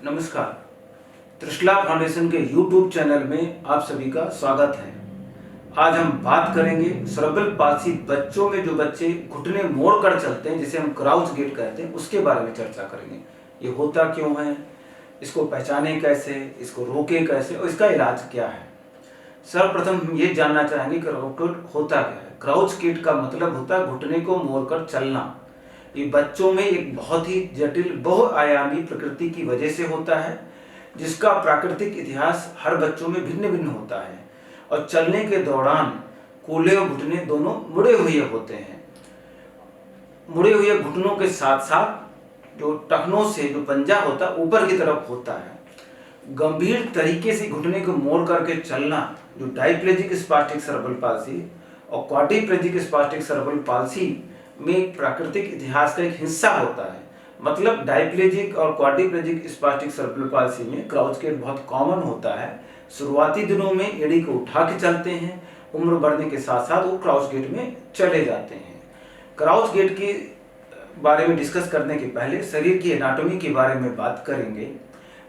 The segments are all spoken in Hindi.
नमस्कार। त्रिशला फाउंडेशन के यूट्यूब चैनल में आप सभी का स्वागत है। आज हम बात करेंगे सेरेब्रल पाल्सी बच्चों में जो बच्चे घुटने मोड़ कर चलते हैं, जिसे हम क्राउच गेट कहते हैं, उसके बारे में चर्चा करेंगे। ये होता क्यों है, इसको पहचाने कैसे, इसको रोके कैसे और इसका इलाज क्या है। सर्वप्रथम हम ये जानना चाहेंगे क्राउच गेट होता क्या है। क्राउच गेट का मतलब होता है घुटने को मोड़कर चलना। ये बच्चों में एक बहुत ही जटिल बहुआयामी प्रकृति की वजह से होता है, जिसका प्राकृतिक इतिहास हर बच्चों में भिन्न भिन्न होता है और चलने के दौरान कूल्हे और घुटने दोनों मुड़े हुए होते हैं। मुड़े हुए घुटनों के साथ साथ जो टखनों से जो पंजा होता है ऊपर की तरफ होता है। गंभीर तरीके से घुटने को मोड़ करके चलना जो डायप्लेजिक स्पास्टिक सेरेब्रल पाल्सी और क्वाड्रिप्लेजिक स्पास्टिक सेरेब्रल पाल्सी में प्राकृतिक इतिहास का एक हिस्सा होता है। मतलब डायप्लेजिक और क्वाड्रिप्लेजिक स्पास्टिक सेरेब्रल पाल्सी में क्राउच गेट बहुत कॉमन होता है। शुरुआती दिनों में एड़ी को उठा के चलते हैं, उम्र बढ़ने के साथ साथ वो क्राउच गेट में चले जाते हैं। क्राउच गेट के बारे में डिस्कस करने के पहले शरीर की एनाटॉमी के बारे में बात करेंगे।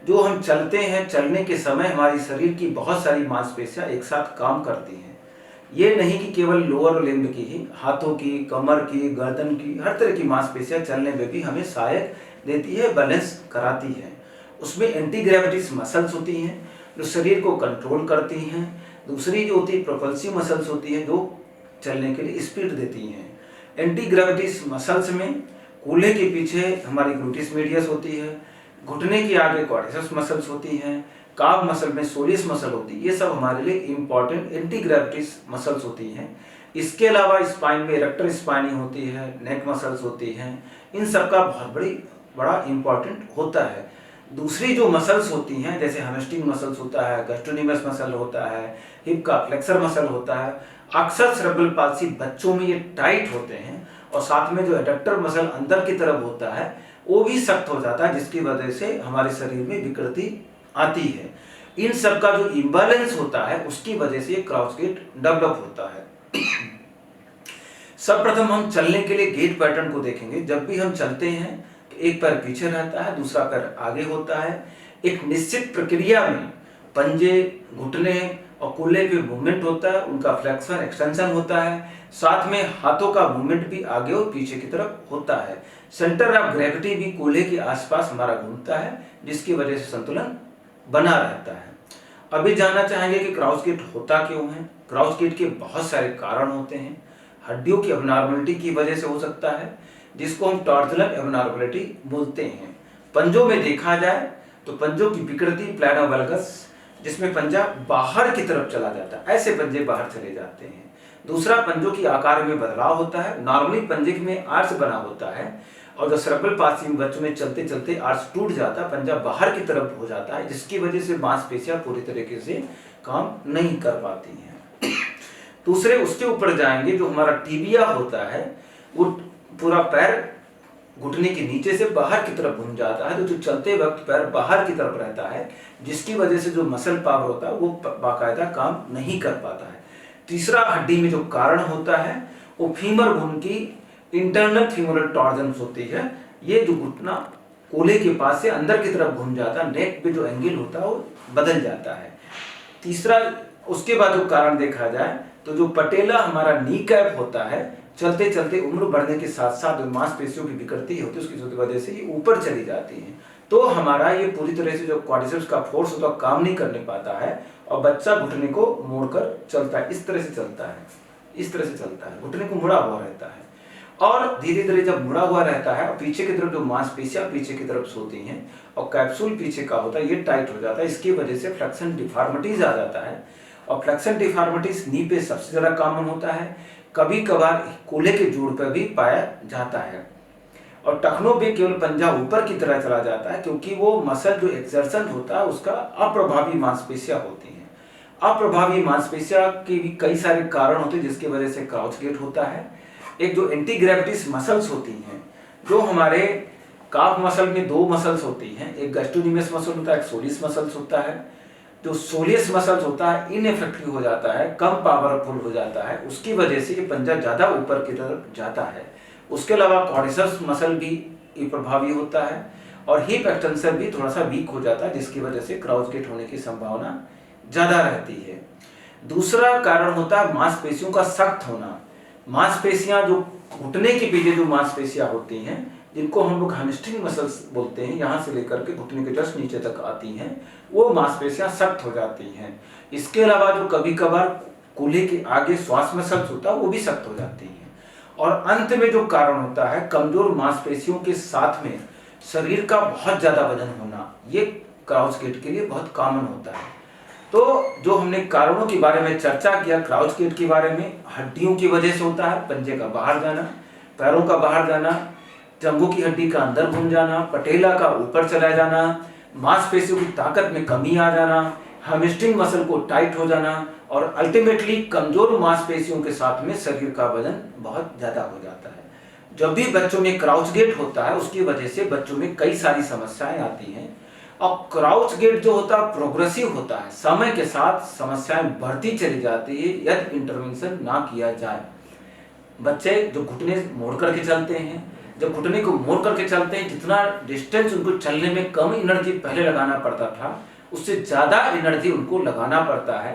जो हम चलते हैं, चलने के समय हमारी शरीर की बहुत सारी मांसपेशियां एक साथ काम करती हैं। ये नहीं कि केवल लोअर लिम्ब की ही, हाथों की, कमर की, गर्दन की, हर तरह की मांसपेशियां चलने में भी हमें सहायक देती है, बैलेंस कराती है। उसमें एंटी ग्रेविटी मसल्स होती हैं जो शरीर को कंट्रोल करती हैं। दूसरी जो होती है प्रोपल्सिव मसल्स होती है जो चलने के लिए स्पीड देती हैं। एंटी ग्रेविटी मसल्स में कूल्हे के पीछे हमारी ग्लूटिस मीडियस होती है, घुटने के आगे क्वाड्रिसेप्स मसल्स होती हैं, काफ मसल में सोलियस मसल होती है। ये सब हमारे लिए इंपॉर्टेंट एंटी ग्रेविटी मसल्स होती हैं। इसके अलावा स्पाइन में इरेक्टर स्पाइनी होती है, नेक मसल्स होती हैं। इन सब का बहुत बड़ा इंपॉर्टेंट होता है। दूसरी जो मसल्स होती हैं जैसे हैमस्ट्रिंग मसल्स होता है, गैस्ट्रोनिमस मसल होता है, हिप का फ्लेक्सर मसल होता है। अक्सर सेरेब्रल पाल्सी बच्चों में ये टाइट होते हैं और साथ में जो एडक्टर मसल अंदर की तरफ होता है वो भी सख्त हो जाता है, जिसकी वजह से हमारे शरीर में विकृति आती है। इन सब का जो इम्बैलेंस होता है उसकी वजह से क्राउच गेट डेवलप होता है। सर्वप्रथम हम चलने के लिए गेट पैटर्न को देखेंगे। जब भी हम चलते हैं तो एक पैर पीछे रहता है, दूसरा पैर आगे होता है। एक निश्चित प्रक्रिया में पंजे, घुटने और कूल्हे पे मूवमेंट होता है, उनका फ्लेक्शन एक्सटेंशन होता है। साथ में हाथों का मूवमेंट भी आगे और पीछे की तरफ होता है। सेंटर ऑफ ग्रेविटी भी कूल्हे के आसपास हमारा घूमता है, जिसकी वजह से संतुलन बना रहता है। अभी जानना चाहेंगे कि क्राउच गेट होता क्यों है। क्राउच गेट के बहुत सारे कारण होते हैं। हड्डियों की एबनॉर्मलिटी की वजह से हो सकता है, जिसको हम टॉर्सनल एबनॉर्मलिटी बोलते हैं। पंजों में देखा जाए तो पंजों की विकृति प्लानो वल्गस, जिसमें पंजा बाहर की तरफ चला जाता है, ऐसे पंजे बाहर चले जाते हैं। दूसरा, पंजों की आकार में बदलाव होता है। नॉर्मली पंजे में आर्च बना होता है और जो सेरेब्रल पाल्सी में बच्चों में चलते चलते आर्च टूट जाता है, पंजा बाहर की तरफ हो जाता है, जिसकी वजह से मांसपेशियां पूरी तरीके से काम नहीं कर पाती हैं। दूसरे, उसके ऊपर जाएंगे, जो हमारा टीबिया होता है वो पूरा पैर घुटने के नीचे से बाहर की तरफ घूम जाता है, तो जो चलते वक्त पैर बाहर की तरफ रहता है, जिसकी वजह से जो मसल पावर होता है वो बाकायदा काम नहीं कर पाता है। तीसरा, हड्डी में जो कारण होता है वो फीमर बोन की इंटरनल फीमोरल टॉर्जन्स होती है। ये जो घुटना कोले के पास से अंदर की तरफ घूम जाता है, नेक पे जो एंगल होता है वो बदल जाता है। तीसरा, उसके बाद जो कारण देखा जाए तो जो पटेला हमारा नी कैप होता है, चलते चलते उम्र बढ़ने के साथ साथ जो मांसपेशियों की विकृति होती है उसकी वजह से ये ऊपर चली जाती है। तो हमारा ये पूरी तरह से जो क्वाड्रिसेप्स का फोर्स होता है काम नहीं करने पाता है और बच्चा घुटने को मोड़कर चलता है। इस तरह से चलता है, इस तरह से चलता है, घुटने को मुड़ा हुआ रहता है। और धीरे धीरे जब मुड़ा हुआ रहता है और पीछे की तरफ जो मांसपेशियां पीछे की तरफ सोती हैं और कैप्सूल पीछे का होता है, ये टाइट हो जाता है। इसकी वजह से फ्लेक्शन डिफॉर्मिटीज आ जाता है और फ्लेक्शन डिफॉर्मिटीज नी पे सबसे ज्यादा कॉमन होता है। कभी कभार कूल्हे के जोड़ पर भी पाया जाता है और टखनों पे केवल पंजा ऊपर की तरह चला जाता है, क्योंकि वो मसल जो एक्सर्शन होता है उसका अप्रभावी मांसपेशियां होती हैं। अप्रभावी मांसपेशियां के भी कई सारे कारण होते हैं, जिसकी वजह से क्राउच गेट होता है। एक जो एंटी ग्रेविटी मसल्स होती हैं, जो हमारे काफ मसल में दो मसल्स होती हैं, एक गैस्ट्रोनिमस मसल होता है, एक सोलियस मसल्स होता है। जो सोलियस मसल्स होता है इनइफेक्टिव हो जाता है, कम पावरफुल हो जाता है, उसकी वजह से ये पंजा ज्यादा ऊपर की तरफ जाता है। उसके अलावा क्वाड्रिसेप्स मसल भी प्रभावी होता है और हिप एक्सटेंशन भी थोड़ा सा वीक हो जाता है, जिसकी वजह से क्राउच गेट होने की संभावना ज़्यादा रहती है। दूसरा कारण होता है मांसपेशियों का सख्त होना। मांसपेशियां जो घुटने के पीछे जो मांसपेशियां होती हैं, जिनको हम लोग हैमस्ट्रिंग मसल्स बोलते हैं, यहाँ से लेकर के घुटने के जस्ट नीचे तक आती हैं, वो मांसपेशियां सख्त हो जाती हैं। इसके अलावा जो कभी कभार कूल्हे के आगे श्वास मसल्स होता है वो भी सख्त हो जाती हैं। और अंत में जो कारण होता है कमजोर मांसपेशियों के साथ में शरीर का बहुत ज्यादा वजन होना, ये क्राउच गेट के लिए बहुत कॉमन होता है। तो जो हमने कारणों के बारे में चर्चा किया क्राउच गेट के बारे में, हड्डियों की वजह से होता है, पंजे का बाहर जाना, पैरों का बाहर जाना, जंघों की हड्डी का अंदर घुम जाना, पटेला का ऊपर चला जाना, मांसपेशियों की ताकत में कमी आ जाना, हैमस्ट्रिंग मसल को टाइट हो जाना और अल्टीमेटली कमजोर मांसपेशियों के साथ में शरीर का वजन बहुत ज्यादा हो जाता है। जब भी बच्चों में क्राउच गेट होता है उसकी वजह से बच्चों में कई सारी समस्याएं आती हैं। और क्राउच गेट जो होता है प्रोग्रेसिव होता है, समय के साथ समस्याएं बढ़ती चली जाती है यदि इंटरवेंशन ना किया जाए। बच्चे जो घुटने मोड़ करके चलते हैं, जब घुटने को मोड़ करके चलते हैं, जितना डिस्टेंस उनको चलने में कम एनर्जी पहले लगाना पड़ता था उससे ज्यादा एनर्जी उनको लगाना पड़ता है।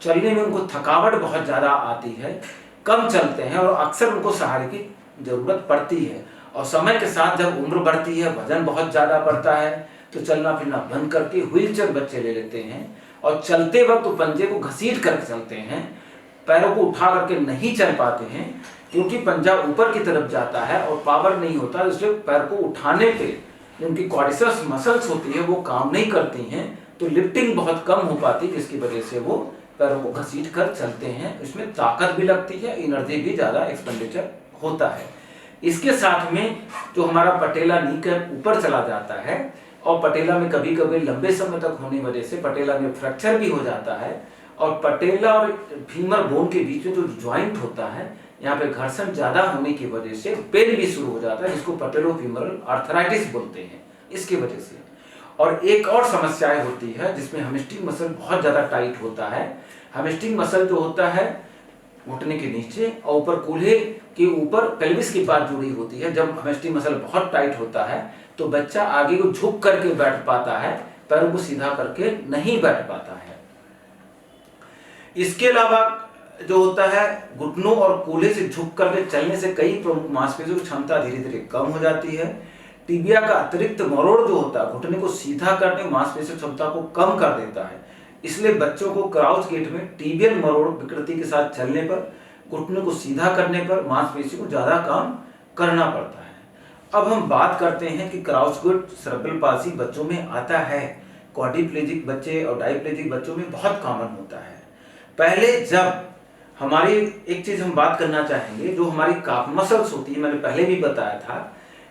चलने में उनको थकावट बहुत ज्यादा आती है, कम चलते हैं और अक्सर उनको सहारे की जरूरत पड़ती है। और समय के साथ जब उम्र बढ़ती है, वजन बहुत ज्यादा बढ़ता है, तो चलना फिरना बंद करके व्हीलचेयर बच्चे ले लेते हैं और चलते वक्त तो पंजे को घसीट करके चलते हैं, पैरों को उठा करके नहीं चल पाते हैं क्योंकि पंजा ऊपर की तरफ जाता है और पावर नहीं होता, इसलिए पैर को उठाने पे उनकी क्वाड्रिसेप्स मसल्स होती है वो काम नहीं करती हैं, तो लिफ्टिंग बहुत कम हो पाती, जिसकी वजह से वो पैरों को घसीट कर चलते हैं। इसमें ताकत भी लगती है, एनर्जी भी ज्यादा एक्सपेंडिचर होता है। इसके साथ में जो हमारा पटेला नी के ऊपर चला जाता है और पटेला में कभी कभी लंबे समय तक होने वजह से पटेला में फ्रैक्चर भी हो जाता है और पटेला और फीमर बोन के बीच में जो ज्वाइंट होता है यहाँ पे घर्षण ज्यादा होने की वजह से पेन भी शुरू हो जाता है, जिसको पटेलोफीमरल आर्थराइटिस बोलते हैं, इसकी वजह से। और एक और समस्याएं होती है जिसमें हैमस्ट्रिंग मसल बहुत ज्यादा टाइट होता है। हैमस्ट्रिंग मसल जो होता है घुटने के नीचे और ऊपर कूल्हे के ऊपर पेल्विस के पास जुड़ी होती है। जब हैमस्ट्रिंग मसल बहुत टाइट होता है तो बच्चा आगे को झुक करके बैठ पाता है, पैरों को सीधा करके नहीं बैठ पाता है। इसके अलावा जो होता है घुटनों और कूल्हे से झुक करके चलने से कई प्रमुख मांसपेशियों की क्षमता धीरे धीरे कम हो जाती है। टिबिया का अतिरिक्त मरोड़ जो होता है घुटने को सीधा करने मांसपेशियों क्षमता को कम कर देता है, इसलिए बच्चों को क्राउच गेट में टिबियल मरोड़ विकृति के साथ चलने पर, घुटने को सीधा करने पर मांसपेशियों को ज्यादा काम करना पड़ता है। अब हम बात करते हैं कि क्राउच गेट सेरेब्रल पाल्सी बच्चों में आता है, क्वाड्रिप्लेजिक बच्चे और डायप्लेजिक बच्चों में बहुत कॉमन होता है। पहले जब हमारी एक चीज हम बात करना चाहेंगे, जो हमारी काफ मसल्स होती है, मैंने पहले भी बताया था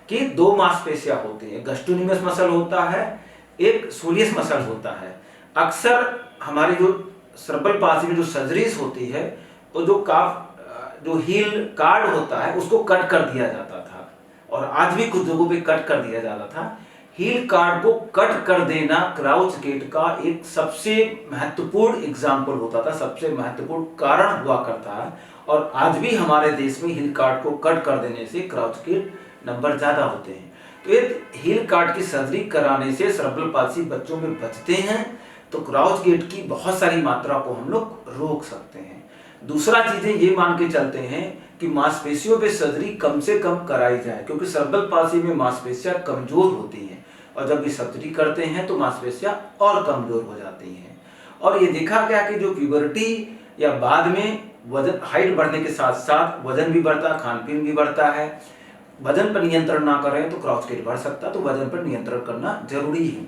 कि दो मांसपेशियां होती है, गैस्ट्रोनिमस मसल होता है, एक सोलियस मसल होता है। अक्सर हमारी जो सेरेब्रल पाल्सी में जो सर्जरीज होती है वो जो काफ जो हील कार्ड होता है उसको कट कर दिया जाता था और आज भी कुछ जगहों पे कट कर दिया जाता था। हील कार्ड को कट कर देना क्राउच गेट का एक सबसे महत्वपूर्ण एग्जाम्पल होता था, सबसे महत्वपूर्ण कारण हुआ करता है। और आज भी हमारे देश में हील कार्ड को कट कर देने से क्राउच गेट नंबर ज्यादा होते हैं। तो ये हील कार्ड की सर्जरी कराने से सेरेब्रल पाल्सी बच्चों में बचते हैं, तो क्राउच गेट की बहुत सारी मात्रा को हम लोग रोक सकते हैं। दूसरा चीजें ये मान के चलते हैं कि मांसपेशियों पे सर्जरी कम से कम कराई जाए, क्योंकि सेरेब्रल पाल्सी में मांसपेशियां कमजोर होती हैं और जब भी सर्जरी करते हैं तो मांसपेशियां और कमजोर हो जाती हैं। और ये देखा गया कि जो प्यूबर्टी या बाद में वजन हाइट बढ़ने के साथ साथ वजन भी बढ़ता है, खान पीन भी बढ़ता है, वजन पर नियंत्रण ना करें तो क्राउच गेट बढ़ सकता है, तो वजन पर नियंत्रण करना जरूरी है।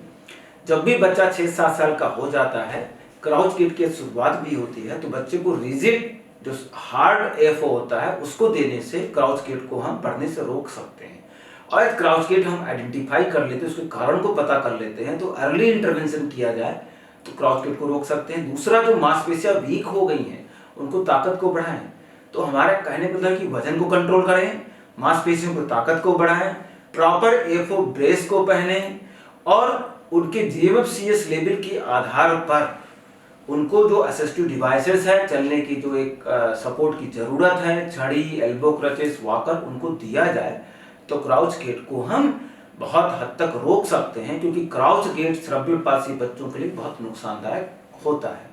जब भी बच्चा 6-7 साल का हो जाता है, क्राउच गेट की शुरुआत भी होती है, तो बच्चे को रिजिड जो हार्ड एफओ होता है उसको देने से क्राउच गेट को हम बढ़ने से रोक सकते हैं। और क्राउच गेट हम आइडेंटिफाई कर लेते हैं, उसके कारण को पता कर लेते हैं, तो अर्ली इंटरवेंशन किया जाए तो क्राउच गेट को रोक सकते हैं। दूसरा, जो मांसपेशियां वीक हो गई हैं उनको ताकत को बढ़ाएं, तो हमारे कहने का मतलब कि वजन को कंट्रोल करें, मांसपेशियों को ताकत को बढ़ाएं, प्रॉपर एफओ ब्रेस को पहने और उनके जीएमएफसीएस लेवल के आधार पर उनको जो असिस्टिव डिवाइसेस है, चलने की जो एक सपोर्ट की जरूरत है, छड़ी, एल्बो क्रचेस, वॉकर, उनको दिया जाए तो क्राउच गेट को हम बहुत हद तक रोक सकते हैं, क्योंकि क्राउच गेट सेरेब्रल पाल्सी बच्चों के लिए बहुत नुकसानदायक होता है।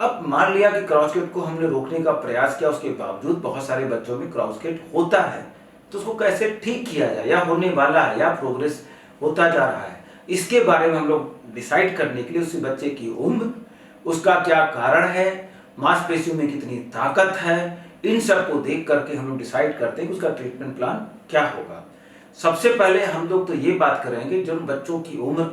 अब मान लिया कि क्राउच गेट को हमने रोकने का प्रयास किया, उसके बावजूद बहुत सारे बच्चों में क्राउच गेट होता है, तो उसको कैसे ठीक किया जाए, या होने वाला है, या प्रोग्रेस होता जा रहा है, इसके बारे में हम लोग डिसाइड करने के लिए उस बच्चे की उम्र, उसका क्या कारण है, मांसपेशियों में कितनी ताकत है, इन सब को देख करके हम लोग डिसाइड करते हैं कि उसका ट्रीटमेंट प्लान क्या होगा। सबसे पहले हम लोग तो ये बात करेंगे, जिन बच्चों की उम्र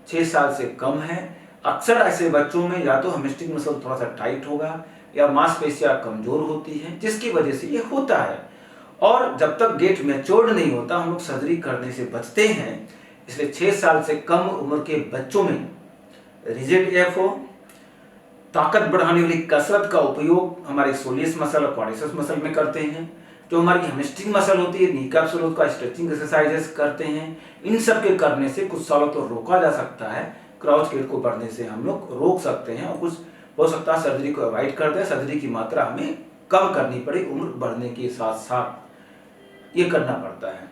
6 साल से कम है, अक्सर ऐसे बच्चों में या तो हेमिस्टिक मसल थोड़ा सा टाइट होगा या मांसपेशियां कमजोर होती हैं, जिसकी वजह से ये होता है। और जब तक गेट मैच्योर्ड नहीं होता हम लोग सर्जरी करने से बचते हैं। इसलिए 6 साल से कम उम्र के बच्चों में रिजिड एफओ, ताकत बढ़ाने वाली कसरत का उपयोग हमारे सोलियस मसल और क्वाड्रिसेप्स मसल में करते हैं। जो हमारी हेमिस्टिक मसल होती है, नी कैप्सुल का स्ट्रेचिंग एक्सरसाइजेस करते हैं। इन सब के करने से कुछ सालों तो रोका जा सकता है, क्राउच गेट को बढ़ने से हम लोग रोक सकते हैं, और कुछ हो सकता है सर्जरी को अवॉइड कर दें, सर्जरी की मात्रा हमें कम करनी पड़े उम्र बढ़ने के साथ साथ, ये करना पड़ता है।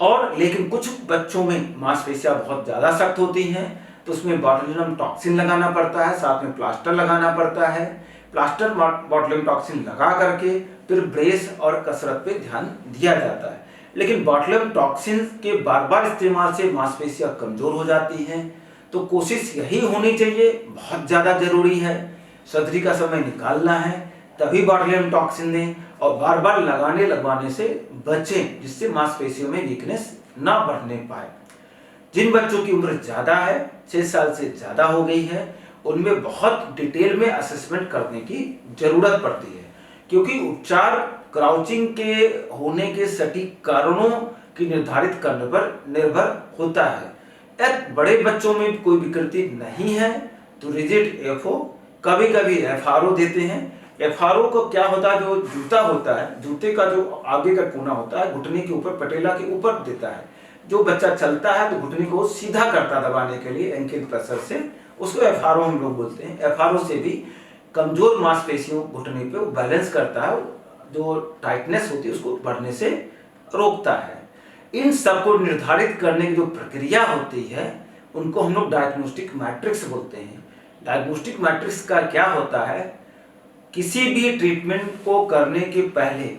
और लेकिन कुछ बच्चों में मांसपेशियां बहुत ज्यादा सख्त होती हैं, तो उसमें बॉटुलिनम टॉक्सिन लगाना पड़ता है, साथ में प्लास्टर लगाना पड़ता है। प्लास्टर बॉटुलिनम टॉक्सिन लगा करके फिर ब्रेस और कसरत पे ध्यान दिया जाता है। लेकिन बॉटुलिनम टॉक्सिन के बार बार इस्तेमाल से मांसपेशियां कमजोर हो जाती हैं, तो कोशिश यही होनी चाहिए, बहुत ज्यादा जरूरी है, सर्जरी का समय निकालना है तभी बॉटुलिनम टॉक्सिन दें, और बार बार लगवाने से बचें, जिससे मांसपेशियों में वीकनेस ना बढ़ने पाए। जिन बच्चों की उम्र ज्यादा है, 6 साल से ज्यादा हो गई है, उनमें बहुत डिटेल में असेसमेंट करने की जरूरत पड़ती है, क्योंकि उपचार क्राउचिंग के होने के सटीक कारणों की निर्धारित करने पर निर्भर होता है। यदि बड़े बच्चों में कोई विकृति नहीं है तो रिजिड एफओ, कभी कभी एफआरओ देते हैं। एफआरओ को क्या होता है, जो जूता होता है, जूते का जो आगे का कोना होता है घुटने के ऊपर, पटेला के ऊपर देता है। जो बच्चा चलता है तो घुटने को सीधा करता दबाने के लिए एंकल प्रेशर से, उसको एफआरओ हम लोग बोलते हैं। एफआरओ से भी कमजोर मांसपेशियों घुटने पे वो बैलेंस करता है, जो टाइटनेस होती है उसको बढ़ने से रोकता है। इन सब को निर्धारित करने की जो प्रक्रिया होती है उनको हम लोग डायग्नोस्टिक मैट्रिक्स बोलते हैं। डायग्नोस्टिक मैट्रिक्स का क्या होता है, किसी भी ट्रीटमेंट को करने के पहले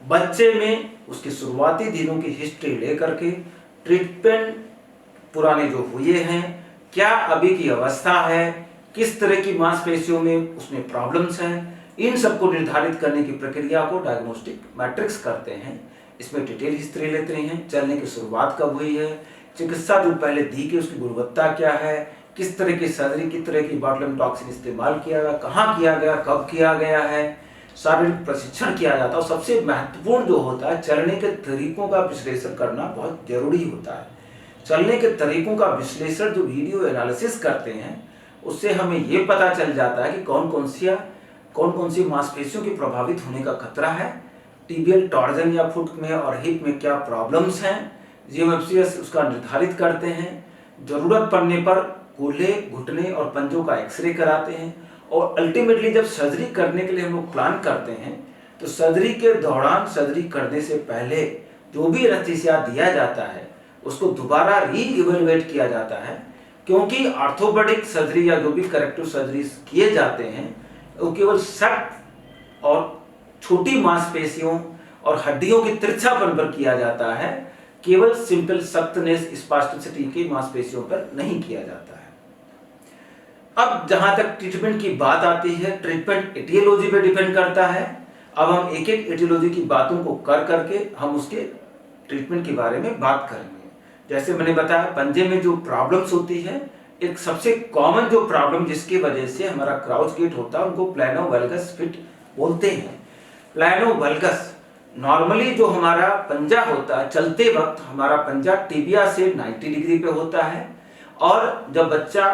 बच्चे में उसके शुरुआती दिनों की हिस्ट्री लेकर के, ट्रीटमेंट पुराने जो हुए हैं, क्या अभी की अवस्था है, किस तरह की मांसपेशियों में उसमें प्रॉब्लम्स हैं, इन सबको निर्धारित करने की प्रक्रिया को डायग्नोस्टिक मैट्रिक्स करते हैं। इसमें डिटेल हिस्ट्री लेते हैं, चलने की शुरुआत कब हुई है, चिकित्सा जो पहले दी गई उसकी गुणवत्ता क्या है, किस तरह की सर्जरी, किस तरह की बॉटुलिनम टॉक्सिन इस्तेमाल किया गया, कहाँ किया गया, कब किया गया है, शारीरिक प्रशिक्षण किया जाता है। और सबसे महत्वपूर्ण जो होता है, चलने के तरीकों का विश्लेषण करना बहुत जरूरी होता है। चलने के तरीकों का विश्लेषण जो वीडियो एनालिसिस करते हैं, उससे हमें ये पता चल जाता है कि कौन कौन सी मांसपेशियों के प्रभावित होने का खतरा है, टिबियल टॉर्जन या फुट में और हिप में क्या प्रॉब्लम्स हैं, जीएमएफसीएस उसका निर्धारित करते हैं। जरूरत पड़ने पर कूल्हे, घुटने और पंजों का एक्सरे कराते हैं। और अल्टीमेटली जब सर्जरी करने के लिए हम लोग प्लान करते हैं, तो सर्जरी के दौरान, सर्जरी करने से पहले जो भी एनेस्थीसिया दिया जाता है उसको दोबारा रीइवैल्यूएट किया जाता है, क्योंकि ऑर्थोपेडिक सर्जरी या जो भी करेक्टिव सर्जरी किए जाते हैं वो केवल सख्त और छोटी मांसपेशियों और हड्डियों के तिरछापन पर किया जाता है, केवल सिंपल सख्तनेस, स्पास्टिसिटी की मांसपेशियों पर नहीं किया जाता है। अब जहां तक ट्रीटमेंट की बात आती है, ट्रीटमेंट एटियोलॉजी पे डिपेंड करता है। अब हम एक एक एटियोलॉजी की बातों को कर करके हम उसके ट्रीटमेंट के बारे में बात करेंगे। जैसे मैंने बताया, पंजे में जो प्रॉब्लम्स होती है, एक सबसे कॉमन जो प्रॉब्लम जिसकी वजह से हमारा क्राउच गेट होता है उनको प्लैनो वल्गस फिट बोलते हैं। प्लैनो वल्गस नॉर्मली जो हमारा पंजा होता है, चलते वक्त हमारा पंजा टिबिया से 90 डिग्री पे होता है, और जब बच्चा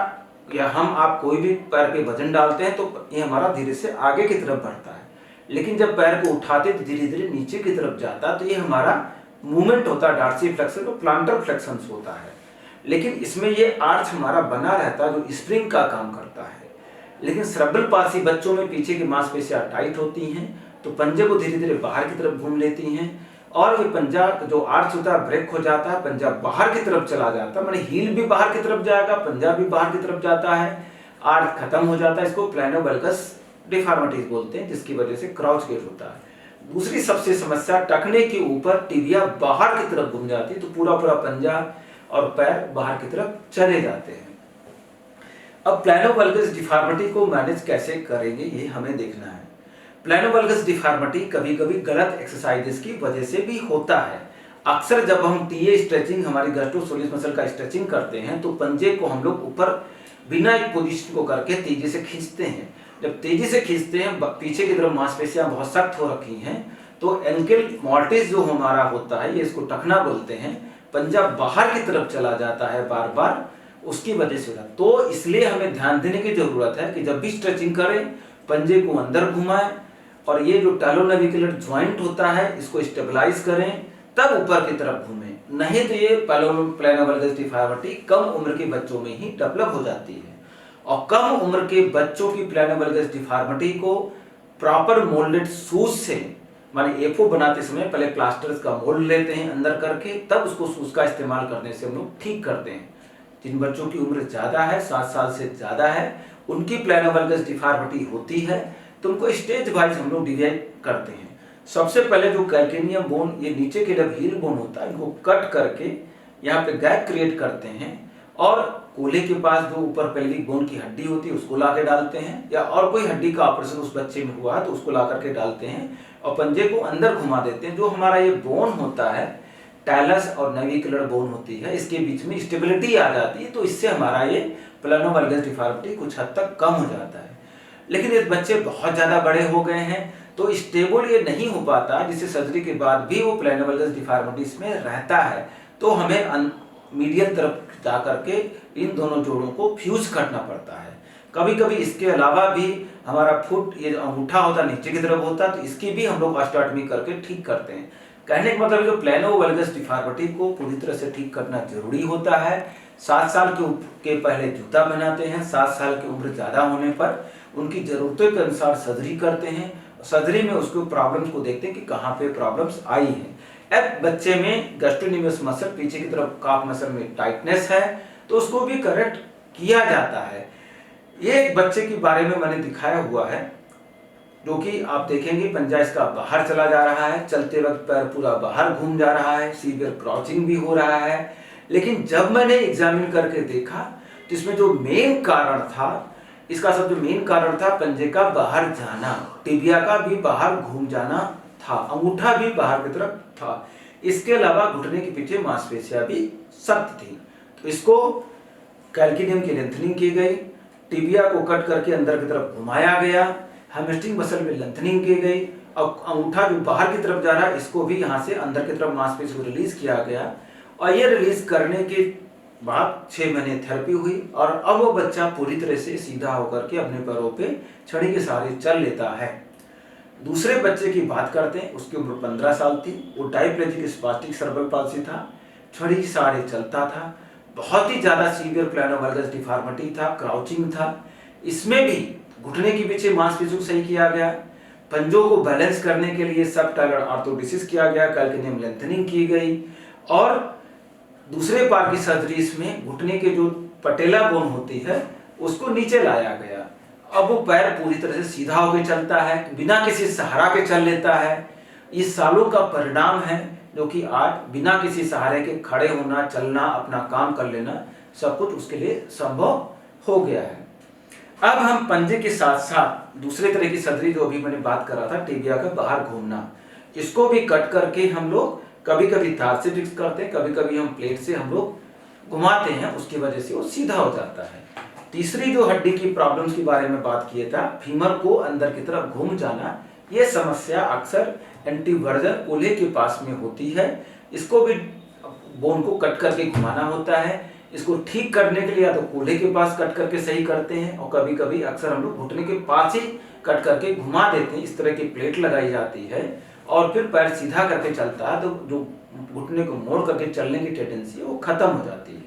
या हम आप कोई भी पैर पे वजन डालते हैं तो ये हमारा धीरे से आगे की तरफ बढ़ता है। लेकिन जब पैर को उठाते तो धीरे धीरे नीचे की तरफ जाता है, तो ये हमारा मूवमेंट होता है, डार्सी फ्लेक्शन और प्लांटर फ्लेक्शन होता है। लेकिन इसमें ये आर्च हमारा बना रहता है जो स्प्रिंग का काम करता है। लेकिन सेरेब्रल पाल्सी बच्चों में पीछे की मांसपेशियां टाइट होती हैं, तो पंजे को धीरे धीरे बाहर की तरफ घूम लेती हैं, और ये पंजा जो आर्च होता है ब्रेक हो जाता है, पंजा बाहर की तरफ चला जाता है, माने हील भी बाहर की तरफ जाएगा, पंजा भी बाहर की तरफ जाता है, आर्च खत्म हो जाता है। इसको प्लैनो वल्गस डिफॉर्मिटीज बोलते हैं, जिसकी वजह से क्राउच गेट होता है। दूसरी सबसे समस्या, टखने के ऊपर टिबिया बाहर की तरफ घूम जाती है, तो पूरा पूरा पंजा और पैर बाहर की तरफ चले जाते हैं। अब प्लैनो वल्गस डिफॉर्मिटी को मैनेज कैसे करेंगे ये हमें देखना है। प्लैनो वल्गस डिफॉर्मिटी कभी कभी गलत एक्सरसाइजेस की वजह से भी होता है। अक्सर जब हम टीए स्ट्रेचिंग, हमारी गैस्ट्रोसोलियस मसल का स्ट्रेचिंग करते हैं, तो पंजे को हम लोग ऊपर बिना एक पोजीशन को करके तेजी से खींचते हैं। जब तेजी से खींचते हैं, पीछे की तरफ मांसपेशियां बहुत सख्त हो रखी हैं, तो एंकल मॉर्टिस जो हमारा होता है, ये इसको टखना बोलते हैं, पंजा बाहर की तरफ चला जाता है बार बार, उसकी वजह से होता है। तो इसलिए हमें ध्यान देने की जरूरत है कि जब भी स्ट्रेचिंग करें, पंजे को अंदर घुमाएं और ये जो टैलोनैविकुलर ज्वाइंट होता है इसको स्टेबलाइज करें, तब ऊपर की तरफ घूमें। नहीं तो ये प्लैनो वल्गस डिफॉर्मिटी कम उम्र के बच्चों में ही डेवलप हो जाती है। और कम उम्र के बच्चों की प्लैनो वल्गस डिफॉर्मिटी को प्रॉपर मोल्डेड शूज से, माने एफओ बनाते समय पहले प्लास्टर्स का मोल्ड लेते हैं अंदर करके, तब उसको शूज का इस्तेमाल करने से हम लोग ठीक करते हैं। जिन बच्चों की उम्र ज्यादा है, 7 साल से ज्यादा है, उनकी प्लैनो वल्गस डिफॉर्मिटी होती है, तो उनको स्टेज वाइज हम लोग डिवाइड करते हैं। सबसे पहले जो कैल्केनियम बोन, ये नीचे के जब हील बोन होता है, इनको कट करके यहाँ पे गैप क्रिएट करते हैं और कोल्हे के पास जो ऊपर पेल्विक बोन की हड्डी होती है उसको ला के डालते हैं, या और कोई हड्डी का ऑपरेशन उस बच्चे में हुआ है तो उसको ला करके डालते हैं और पंजे को अंदर घुमा देते हैं। जो हमारा ये बोन होता है, टैलस और नैविकुलर बोन होती है, इसके बीच में स्टेबिलिटी आ जाती है, तो इससे हमारा ये प्लैनो वल्गस डिफॉर्मिटी कुछ हद तक कम हो जाता है। लेकिन ये बच्चे बहुत ज्यादा बड़े हो गए हैं तो स्टेबल ये नहीं हो पाता, जिससे सर्जरी के बाद भी वो प्लैनो वल्गस डिफॉर्मिटीज में रहता है। तो हमें मीडियल तरफ जा करके इन दोनों जोड़ों को फ्यूज करना पड़ता है। कभी कभी इसके अलावा भी हमारा फुट, ये जो अंगूठा होता है नीचे की तरफ होता है, तो इसकी भी हम लोग ऑस्टियोटॉमी करके ठीक करते हैं। कहने का मतलब जो प्लैनो वल्गस डिफॉर्मिटी को पूरी तरह से ठीक करना जरूरी होता है। 7 साल के पहले जूता पहनाते हैं, 7 साल की उम्र ज्यादा होने पर उनकी जरूरतों के अनुसार सर्जरी करते हैं। सर्जरी में उसको प्रॉब्लम्स को देखते हैं कि कहाँ पे प्रॉब्लम्स आई हैं। अब बच्चे में गैस्ट्रोनिमियस मसल, पीछे की तरफ काफ मसल में टाइटनेस है, तो उसको भी करेक्ट किया जाता है। ये एक बच्चे के बारे में मैंने दिखाया हुआ है, जो कि आप देखेंगे पंजा इसका बाहर चला जा रहा है, चलते वक्त पैर पूरा बाहर घूम जा रहा है, सीवियर क्राउचिंग भी हो रहा है। लेकिन जब मैंने एग्जामिन करके देखा तो इसमें जो मेन कारण था, इसका सब जो मेन कारण था पंजे का बाहर जाना, टिबिया का भी बाहर घूम जाना था, अंगूठा भी बाहर की तरफ था। इसके अलावा घुटने के पीछे मांसपेशियां भी सख्त थी। तो इसको कैल्केनियम की लेंथनिंग की गई, टिबिया को कट करके अंदर की तरफ घुमाया गया, हैमस्ट्रिंग मसल में लेंथनिंग की गई, और अंगूठा जो बाहर की तरफ जा रहा है इसको भी यहाँ से अंदर की तरफ मांसपेशी को रिलीज किया गया। और ये रिलीज करने के बाद 6 महीने थेरेपी हुई और अब वो बच्चा पूरी तरह से सीधा होकर के अपने पैरों पे छड़ी के सहारे चल लेता है। दूसरे बच्चे की बात करते हैं, उसकी उम्र 15 साल थी, वो डायप्लेजिक स्पास्टिक सेरेब्रल पाल्सी था, छड़ी के सहारे चलता था, बहुत ही ज्यादा सीवियर प्लैनो वल्गस डिफॉर्मिटी था, क्राउचिंग था। इसमें भी घुटने के पीछे मांसपेशियों को सही किया गया, पंजों को बैलेंस करने के लिए सब टाइलर ऑर्थोडेसिस किया गया, कैल्केनियम लेंथनिंग की गई, और दूसरे बार की सर्जरी इसमें घुटने के जो पटेला बोन होती है उसको नीचे लाया गया। अब वो पैर पूरी तरह से सीधा होकर चलता है, बिना किसी सहारा के चल लेता है। इस सालों का परिणाम है जो कि आज बिना किसी सहारे के खड़े होना, चलना, अपना काम कर लेना, सब कुछ उसके लिए संभव हो गया है। अब हम पंजे के साथ साथ दूसरे तरह की सर्जरी जो अभी मैंने बात कर रहा था, टिबिया का बाहर घूमना, इसको भी कट करके हम लोग कभी कभी तार से फिक्स करते हैं, कभी कभी हम प्लेट से हम लोग घुमाते हैं, उसकी वजह से वो सीधा हो जाता है। तीसरी जो हड्डी की प्रॉब्लम्स के बारे में बात किया था, फीमर को अंदर की तरफ घूम जाना, ये समस्या अक्सर एंटीवर्जन कोल्हे के पास में होती है। इसको भी बोन को कट करके घुमाना होता है। इसको ठीक करने के लिए या तो कोल्हे के पास कट करके सही करते हैं, और कभी कभी अक्सर हम लोग घुटने के पास ही कट करके घुमा देते हैं। इस तरह की प्लेट लगाई जाती है और फिर पैर सीधा करके चलता है, तो जो घुटने को मोड़ करके चलने की टेंडेंसी है वो खत्म हो जाती है।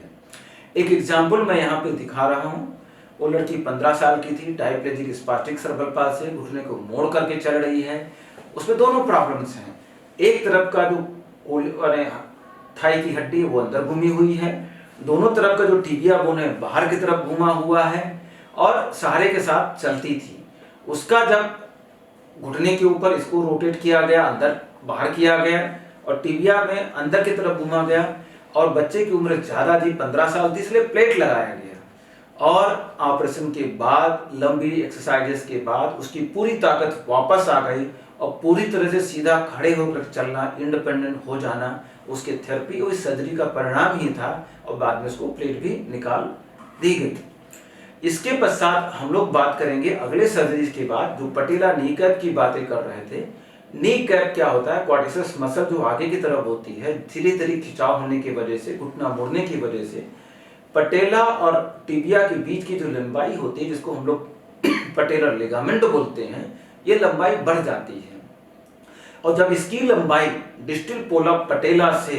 एक एग्जाम्पल मैं यहाँ पे दिखा रहा हूँ। वो लड़की 15 साल की थी, डायप्लेजिक स्पास्टिक सेरेब्रल पाल्सी से घुटने को मोड़ करके चल रही है। उसमें दोनों प्रॉब्लम्स हैं। एक तरफ का जो थाई की हड्डी वो अंदर घूमी हुई है, दोनों तरफ का जो टिबिया बोन है बाहर की तरफ घुमा हुआ है और सहारे के साथ चलती थी। उसका जब घुटने के ऊपर इसको रोटेट किया गया, अंदर बाहर किया गया और टिबिया में अंदर की तरफ घुमा गया और बच्चे की उम्र ज़्यादा थी, 15 साल थी, इसलिए प्लेट लगाया गया और ऑपरेशन के बाद लंबी एक्सरसाइजेस के बाद उसकी पूरी ताकत वापस आ गई और पूरी तरह से सीधा खड़े होकर चलना, इंडिपेंडेंट हो जाना उसके थेरेपी और सर्जरी का परिणाम ही था और बाद में उसको प्लेट भी निकाल दी गई। इसके पश्चात हम लोग बात करेंगे अगले सर्जरी के बाद, जो पटेला नी कैप की बातें कर रहे थे। नी कैप क्या होता है? क्वाड्रिसेप्स मसल जो आगे की तरफ होती है, धीरे धीरे खिंचाव होने की वजह से, घुटना मुड़ने की वजह से पटेला और टिबिया के बीच की जो लंबाई होती है, जिसको हम लोग पटेलर लिगामेंट बोलते हैं, ये लंबाई बढ़ जाती है और जब इसकी लंबाई डिस्टल पोला पटेला से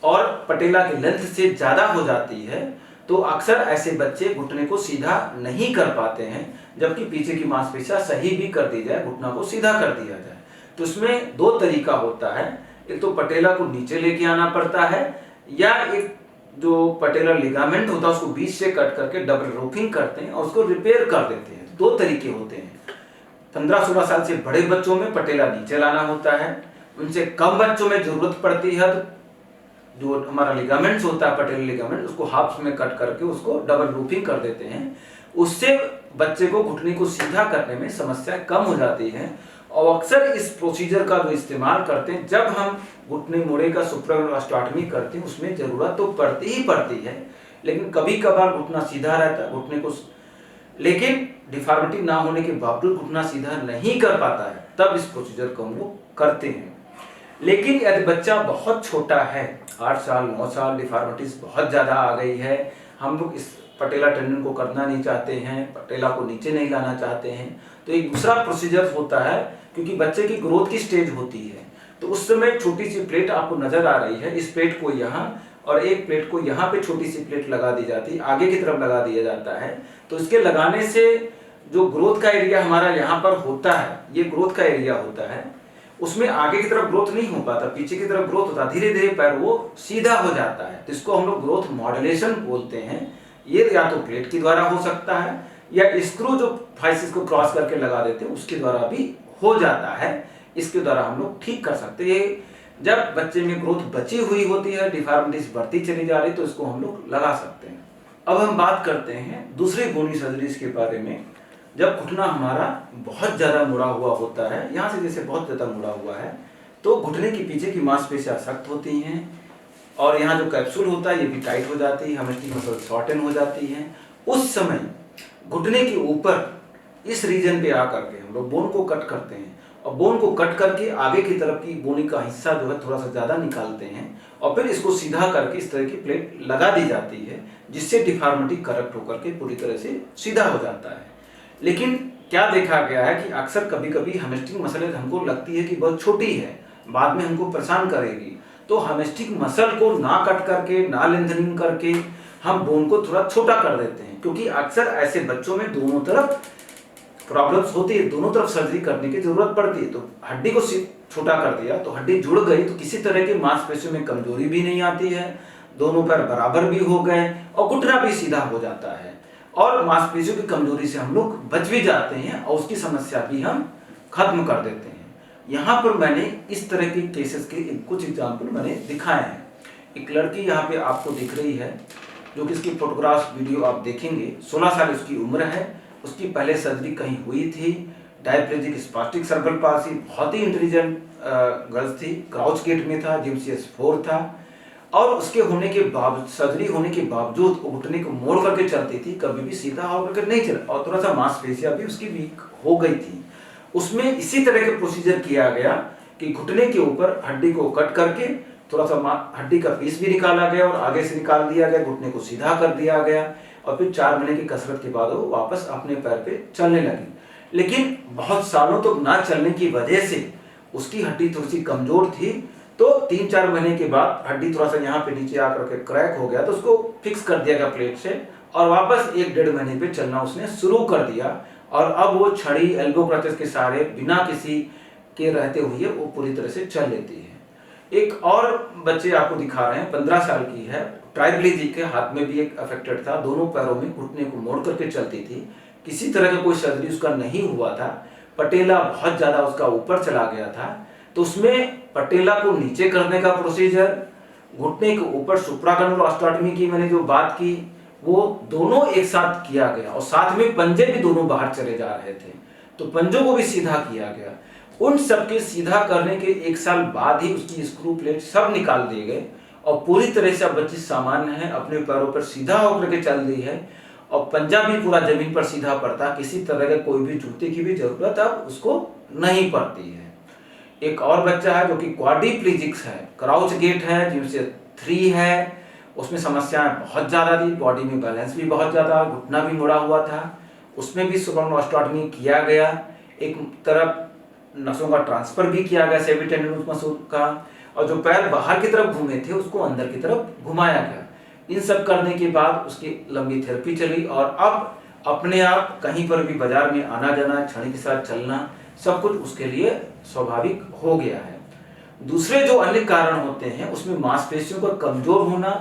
और पटेला के लेंथ से ज्यादा हो जाती है तो अक्सर ऐसे बच्चे घुटने को सीधा नहीं कर पाते हैं, जबकि पीछे की मांसपेशियां सही भी कर दी जाए, घुटना को सीधा कर दिया जाए। तो इसमें दो तरीका होता है, एक तो पटेला को नीचे लेके आना पड़ता है या एक जो पटेलर लिगामेंट होता है उसको बीच से कट करके डबल रोपिंग करते हैं और उसको रिपेयर कर देते हैं। दो तरीके होते हैं। 15-16 साल से बड़े बच्चों में पटेला नीचे लाना होता है, उनसे कम बच्चों में जरूरत पड़ती है तो जो हमारा लिगामेंट्स होता है पटेलर लिगामेंट, उसको हाफ में कट करके उसको डबल रूपिंग कर देते हैं। उससे बच्चे को घुटने को सीधा करने में समस्या कम हो जाती है और अक्सर इस प्रोसीजर का जो इस्तेमाल करते हैं जब हम घुटने मोड़े का सुप्रास्टॉटमी करते हैं, उसमें जरूरत तो पड़ती ही पड़ती है, लेकिन कभी कभार घुटना सीधा रहता है घुटने को, लेकिन डिफॉर्मिटी ना होने के बावजूद घुटना सीधा नहीं कर पाता है, तब इस प्रोसीजर को हम लोग करते हैं। लेकिन यदि बच्चा बहुत छोटा है, 8 साल 9 साल, डिफॉर्मिटीज बहुत ज़्यादा आ गई है, हम लोग इस पटेला टेंडन को करना नहीं चाहते हैं, पटेला को नीचे नहीं लाना चाहते हैं, तो एक दूसरा प्रोसीजर होता है। क्योंकि बच्चे की ग्रोथ की स्टेज होती है तो उस समय छोटी सी प्लेट आपको नजर आ रही है, इस प्लेट को यहाँ और एक प्लेट को यहाँ पे छोटी सी प्लेट लगा दी जाती है, आगे की तरफ लगा दिया जाता है। तो इसके लगाने से जो ग्रोथ का एरिया हमारा यहाँ पर होता है, ये ग्रोथ का एरिया होता है, उसमें आगे की तरफ ग्रोथ नहीं हो पाता, पीछे की तरफ ग्रोथ होता, धीरे धीरे पैर वो सीधा हो जाता है। तो इसको हम लोग ग्रोथ मॉड्यूलेशन बोलते हैं। ये या तो प्लेट के द्वारा हो सकता है या स्क्रू जो फाइसिस को क्रॉस करके लगा देते हैं उसके द्वारा भी हो जाता है। इसके द्वारा हम लोग ठीक कर सकते हैं। जब बच्चे में ग्रोथ बची हुई होती है, डिफॉर्मिटीज बढ़ती चली जा रही, तो इसको हम लोग लगा सकते हैं। अब हम बात करते हैं दूसरी बोनी सर्जरीज के बारे में। जब घुटना हमारा बहुत ज्यादा मुड़ा हुआ होता है, यहाँ से जैसे बहुत ज्यादा मुड़ा हुआ है, तो घुटने के पीछे की मांसपेशियां सख्त होती हैं और यहाँ जो कैप्सूल होता है ये भी टाइट हो जाती है, हैमस्ट्रिंग मसल शॉर्टन हो जाती है। उस समय घुटने के ऊपर इस रीजन पे आकर के हम लोग बोन को कट करते हैं और बोन को कट करके आगे की तरफ की बोनी का हिस्सा जो है थोड़ा सा ज्यादा निकालते हैं और फिर इसको सीधा करके इस तरह की प्लेट लगा दी जाती है, जिससे डिफॉर्मिटी करेक्ट होकर के पूरी तरह से सीधा हो जाता है। लेकिन क्या देखा गया है कि अक्सर कभी कभी हैमस्ट्रिंग मसल हमको लगती है कि बहुत छोटी है, बाद में हमको परेशान करेगी, तो हैमस्ट्रिंग मसल को ना कट करके, ना लेंथनिंग करके हम बोन को थोड़ा छोटा कर देते हैं। क्योंकि अक्सर ऐसे बच्चों में दोनों तरफ प्रॉब्लम्स होती है, दोनों तरफ सर्जरी करने की जरूरत पड़ती है। तो हड्डी को छोटा कर दिया तो हड्डी जुड़ गई, तो किसी तरह की मांसपेशियों में कमजोरी भी नहीं आती है, दोनों पैर बराबर भी हो गए और घुटना भी सीधा हो जाता है और मांसपेशियों की कमजोरी से हम लोग बच भी जाते हैं और उसकी समस्या भी हम खत्म कर देते हैं। यहाँ पर मैंने इस तरह के केसेस के कुछ एग्जाम्पल मैंने दिखाए हैं। एक लड़की यहाँ पे आपको दिख रही है जो कि इसकी फोटोग्राफ वीडियो आप देखेंगे, 16 साल उसकी उम्र है, उसकी पहले सर्जरी कहीं हुई थी, डायप्लेजिक स्पास्टिक सर्बल पाल्सी, बहुत ही इंटेलिजेंट गर्ल्स थी, क्राउच गेट में था, जीएमसीएस 4 था और उसके होने के बावजूद, सर्जरी होने के बावजूद वो घुटने को मोड़ करके चलती थी, कभी भी सीधा होकर नहीं चला और थोड़ा सा मांसपेशियां भी उसकी वीक हो गई थी। उसमें इसी तरह के प्रोसीजर किया गया कि घुटने के ऊपर हड्डी को कट करके थोड़ा सा हड्डी का पीस भी निकाला गया और आगे से निकाल दिया गया, घुटने को सीधा कर दिया गया और फिर 4 महीने की कसरत के बाद वो वापस अपने पैर पे चलने लगी। लेकिन बहुत सालों तक ना चलने की वजह से उसकी हड्डी थोड़ी सी कमजोर थी, तो 3-4 महीने के बाद हड्डी थोड़ा सा यहाँ पे नीचे आकर के क्रैक हो गया, तो उसको फिक्स कर दिया गया प्लेट से और वापस 1-1.5 महीने पे चलना उसने शुरू कर दिया और अब वो छड़ी, एल्बो क्रचेस के सहारे बिना किसी के रहते हुए वो पूरी तरह से चल लेती है। एक और बच्चे आपको दिखा रहे हैं, 15 साल की है, ट्राइप्लीजिक के हाथ में भी एक अफेक्टेड था, दोनों पैरों में घुटने को मोड़ करके चलती थी, किसी तरह का कोई सर्जरी उसका नहीं हुआ था, पटेला बहुत ज्यादा उसका ऊपर चला गया था, तो उसमें पटेला को नीचे करने का प्रोसीजर, घुटने के ऊपर सुप्राकंडल ऑस्टियोटॉमी की मैंने जो बात की वो दोनों एक साथ किया गया, और साथ में पंजे भी दोनों बाहर चले जा रहे थे, तो पंजों को भी सीधा किया गया। उन सबके सीधा करने के 1 साल बाद ही उसकी स्क्रू प्लेट सब निकाल दिए गए और पूरी तरह से अब बच्ची सामान्य है, अपने पैरों पर सीधा होकर के चल रही है और पंजा भी पूरा जमीन पर सीधा पड़ता, किसी तरह के कोई भी जूते की भी जरूरत अब उसको नहीं पड़ती है। एक और बच्चा है जो कि क्वाड्रिप्लीजिक्स है, क्राउच गेट है, जिनसे 3 है, उसमें समस्याएं बहुत ज्यादा थी, बॉडी में बैलेंस भी बहुत ज्यादा, घुटना भी मुड़ा हुआ था, उसमें भी सुप्राकंडल ऑस्टियोटॉमी किया गया, एक तरफ नसों का ट्रांसफर भी किया गया सेमीटेंडिनोस मसल का, और जो पैर बाहर की तरफ घूमे थे उसको अंदर की तरफ घुमाया गया। इन सब करने के बाद उसकी लंबी थेरेपी चली और अब अपने आप कहीं पर भी बाजार में आना जाना, छड़ी के साथ चलना, सब कुछ उसके लिए स्वाभाविक हो गया है। दूसरे जो अन्य कारण होते हैं उसमें मांसपेशियों का कमजोर होना,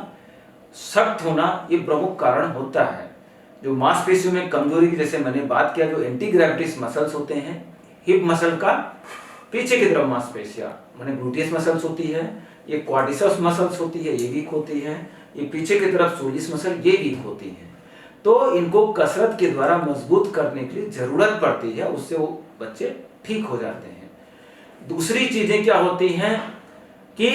सख्त होना, ये प्रमुख कारण होता है। जो मांसपेशियों में कमजोरी की जैसे मैंने बात किया, जो एंटी ग्रेविटिस मसल्स होते हैं, हिप मसल का पीछे की तरफ मांसपेशियां माने ग्लूटियस मसल्स होती है, ये क्वाड्रिसेप्स मसल्स होती है, ये वीक होती है, ये पीछे की तरफ सोलिस मसल ये वीक होती है, तो इनको कसरत के द्वारा मजबूत करने की जरूरत पड़ती है, उससे वो बच्चे ठीक हो जाते हैं। दूसरी चीजें क्या होती हैं कि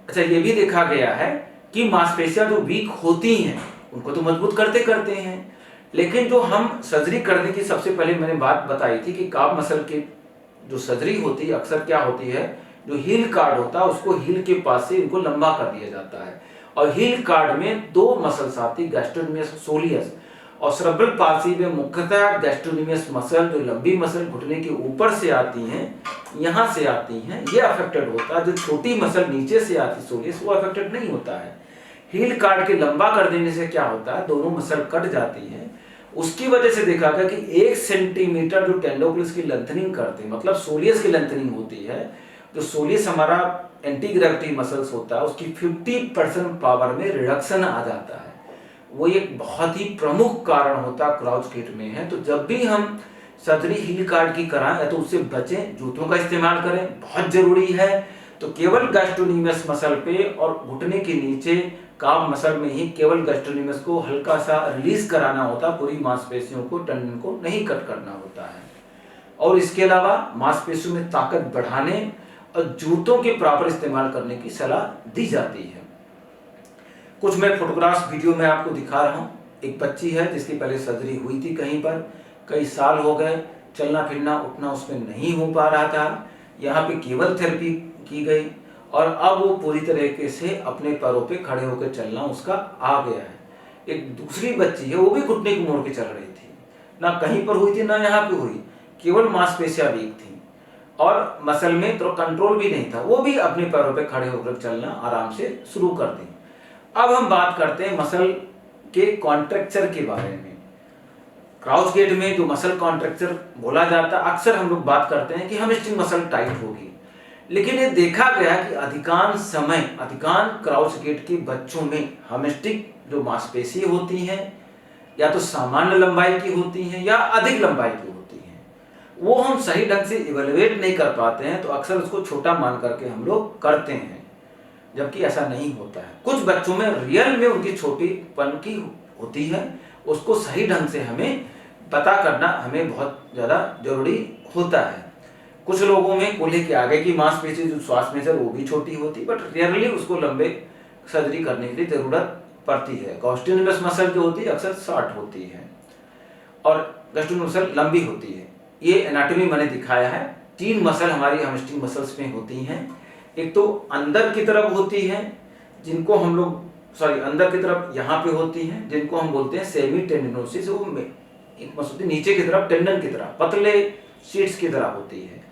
अच्छा ये भी देखा गया है कि मांसपेशियां जो वीक होती हैं उनको तो मजबूत करते करते हैं, लेकिन जो हम सर्जरी करने की सबसे पहले मैंने बात बताई थी कि काफ मसल की जो सर्जरी होती है अक्सर क्या होती है, जो हील कार्ड होता है उसको हील के पास से इनको लंबा कर दिया जाता है, और हील कार्ड में 2 मसल्स आती, गैस्ट्रोनोमियस सोलियस, और सेरेब्रल पाल्सी में मुख्यतः गैस्ट्रोनोमियस मसल, जो लंबी मसल घुटने के ऊपर से आती हैं, यहाँ से आती हैं, ये अफेक्टेड होता है। जो छोटी मसल नीचे से आती सोलियस वो अफेक्टेड नहीं होता है। हील कार्ड के लंबा कर देने से क्या होता है, दोनों मसल कट जाती हैं, उसकी वजह से देखा गया कि 1 सेंटीमीटर जो टेंडोक्लिस की लेंथनिंग करते हैं, मतलब सोलियस की लेंथनिंग होती है, जो सोलियस हमारा एंटी ग्रेविटी मसल्स होता है उसकी 50% पावर में रिडक्शन आ जाता है, वो एक बहुत ही प्रमुख कारण होता है क्राउच गेट में है। तो जब भी हम सर्जरी हील कार्ड की कराएं या तो उससे बचें, जूतों का इस्तेमाल करें, बहुत जरूरी है, तो केवल गैस्ट्रोनोमियस मसल पे और घुटने के नीचे काफ मसल में ही केवल गैस्ट्रोनोमियस को हल्का सा रिलीज कराना होता, पूरी मांसपेशियों को, टेंडन को नहीं कट करना होता है। और इसके अलावा मांसपेशियों में ताकत बढ़ाने और जूतों के प्रॉपर इस्तेमाल करने की सलाह दी जाती है। कुछ मैं फोटोग्राफ्स वीडियो में आपको दिखा रहा हूँ। एक बच्ची है जिसकी पहले सर्जरी हुई थी कहीं पर, कई साल हो गए, चलना फिरना उठना उसमें नहीं हो पा रहा था, यहाँ पे केवल थेरेपी की गई और अब वो पूरी तरीके से अपने पैरों पे खड़े होकर चलना उसका आ गया है। एक दूसरी बच्ची है, वो भी घुटने को मोड़ के चल रही थी, ना कहीं पर हुई थी ना यहाँ पे हुई, केवल मांसपेशियां वीक थी और मसल में तो कंट्रोल भी नहीं था, वो भी अपने पैरों पे खड़े होकर चलना आराम से शुरू कर दी। अब हम बात करते हैं मसल के कॉन्ट्रैक्चर के बारे में। क्राउच गेट में जो मसल कॉन्ट्रैक्चर बोला जाता है, अक्सर हम लोग बात करते हैं कि हैमस्ट्रिंग मसल टाइट होगी, लेकिन ये देखा गया कि अधिकांश समय अधिकांश क्राउच गेट के बच्चों में हैमस्ट्रिंग जो मांसपेशी होती हैं या तो सामान्य लंबाई की होती हैं या अधिक लंबाई की होती हैं, वो हम सही ढंग से इवेलुएट नहीं कर पाते हैं, तो अक्सर उसको छोटा मान करके हम लोग करते हैं, जबकि ऐसा नहीं होता है। कुछ बच्चों में रियल में उनकी छोटीपन की होती है, उसको सही ढंग से हमें पता करना हमें बहुत ज़्यादा जरूरी होता है। कुछ लोगों में कूल्हे के आगे की मांसपेशी जो श्वास में वो भी छोटी होती, बट रियरली उसको लंबे सर्जरी करने के लिए जरूरत पड़ती है। गैस्ट्रोनोमियस मसल जो होती है अक्सर शॉर्ट होती है और गैस्ट्रोनोमियस मसल लंबी होती है। ये एनाटॉमी मैंने दिखाया है। 3 मसल हमारी हैमस्ट्रिंग मसल्स में होती हैं। एक तो अंदर की तरफ होती है जिनको हम लोग अंदर की तरफ यहाँ पे होती हैं जिनको हम बोलते हैं सेमी टेंडिनोसिस। वो एक मसल नीचे की तरफ टेंडन की तरह पतले शीट्स की तरह होती है।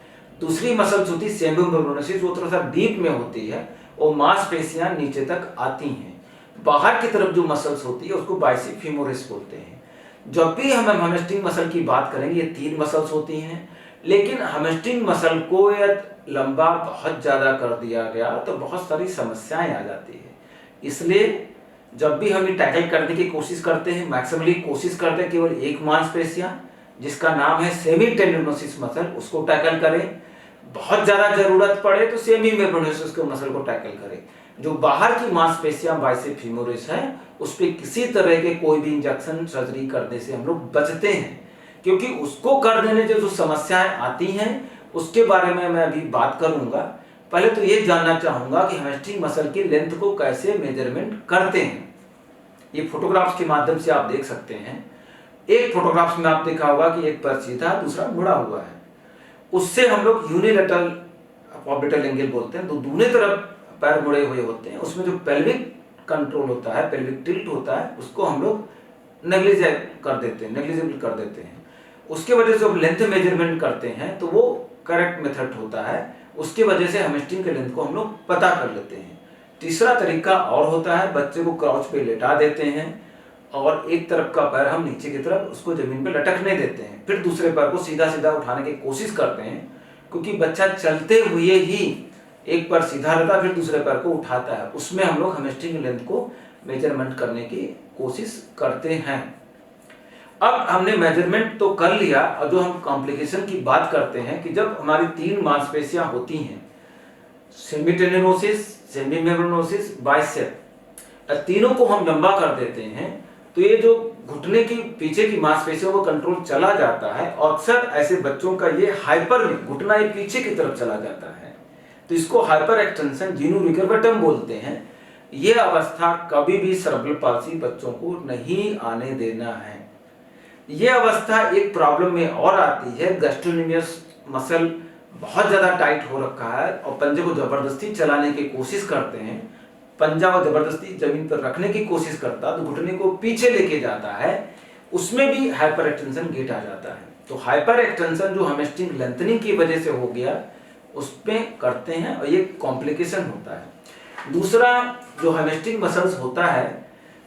दूसरी मसल्स होती है सेमिमेम्ब्रेनोसिस, वो थोड़ा सा डीप में होती है और मांसपेशियां नीचे तक आती हैं। बाहर की तरफ जो मसल्स होती है उसको बाइसेप फीमोरिस बोलते हैं। जब भी हम हैमस्ट्रिंग मसल की बात करेंगे ये 3 मसल्स होती हैं, लेकिन हैमस्ट्रिंग मसल को या लंबा बहुत ज़्यादा कर दिया गया तो बहुत सारी समस्याएं आ जाती है। इसलिए जब भी हम ये टैकल करने की कोशिश करते हैं, मैक्सिमली कोशिश करते हैं केवल एक मांसपेशियां जिसका नाम है सेमी टेंडिनोसिस मसल, उसको टैकल करें। बहुत ज़्यादा ज़रूरत पड़े तो सेमी मेम्ब्रेनोसिस के मसल को टैकल करें। जो बाहर की मांसपेशियां बाइसेप फीमोरिस है उस पर किसी तरह के कोई भी इंजेक्शन सर्जरी करने से हम लोग बचते हैं, क्योंकि उसको कर देने से जो समस्याएं आती हैं उसके बारे में मैं अभी बात करूंगा। पहले तो ये जानना चाहूंगा कि हैमस्ट्रिंग मसल की लेंथ को कैसे मेजरमेंट करते हैं। ये फोटोग्राफ्स के माध्यम से आप देख सकते हैं। एक फोटोग्राफ्स में आप देखा होगा कि एक पैर सीधा दूसरा मुड़ा हुआ है, उससे हम लोग यूनिलैटरल ऑर्बिटल एंगल बोलते हैं। तो दोनों तरफ पैर मुड़े हुए होते हैं, उसमें जो पेल्विक कंट्रोल होता है, पेल्विक टिल्ट होता है, उसको हम लोग नेग्लिजिबल कर देते हैं। उसके वजह से हम लेंथ मेजरमेंट करते हैं तो वो करेक्ट मेथड होता है, उसकी वजह से हैमस्ट्रिंग के लेंथ को हम लोग पता कर लेते हैं। तीसरा तरीका और होता है, बच्चे को क्राउच पे लेटा देते हैं और एक तरफ का पैर हम नीचे की तरफ उसको जमीन पे लटकने देते हैं, फिर दूसरे पैर को सीधा सीधा उठाने की कोशिश करते हैं, क्योंकि बच्चा चलते हुए ही एक पैर सीधा रहता है फिर दूसरे पैर को उठाता है। उसमें हम लोग हैमस्ट्रिंग लेंथ को मेजरमेंट करने की कोशिश करते हैं। अब हमने मेजरमेंट तो कर लिया और जो हम कॉम्प्लिकेशन की बात करते हैं कि जब हमारी तीन मांसपेशियां होती हैं, सेमी टेंडिनोसिस, सेमी मेम्ब्रेनोसिस, बाइसेप, तीनों को हम लंबा कर देते हैं तो ये जो घुटने की पीछे की मांसपेशियों को कंट्रोल चला जाता है और अक्सर ऐसे बच्चों का ये हाइपर में घुटना ये पीछे की तरफ चला जाता है, तो इसको हाइपर एक्सटेंशन जीनू रिकर्वेटम बोलते हैं। ये अवस्था कभी भी सेरेब्रल पाल्सी बच्चों को नहीं आने देना है। ये अवस्था एक प्रॉब्लम में और आती है, गैस्ट्रोनोमियस मसल बहुत ज्यादा टाइट हो रखा है और पंजे को जबरदस्ती चलाने की कोशिश करते हैं, पंजा को जबरदस्ती जमीन पर रखने की कोशिश करता है तो घुटने को पीछे लेके जाता है, उसमें भी हाइपर एक्सटेंशन गेट आ जाता है। तो हाइपर एक्सटेंशन जो हैमस्ट्रिंग लेंथनिंग की वजह से हो गया उसमें करते हैं और ये कॉम्प्लिकेशन होता है। दूसरा जो हैमस्ट्रिंग मसल्स होता है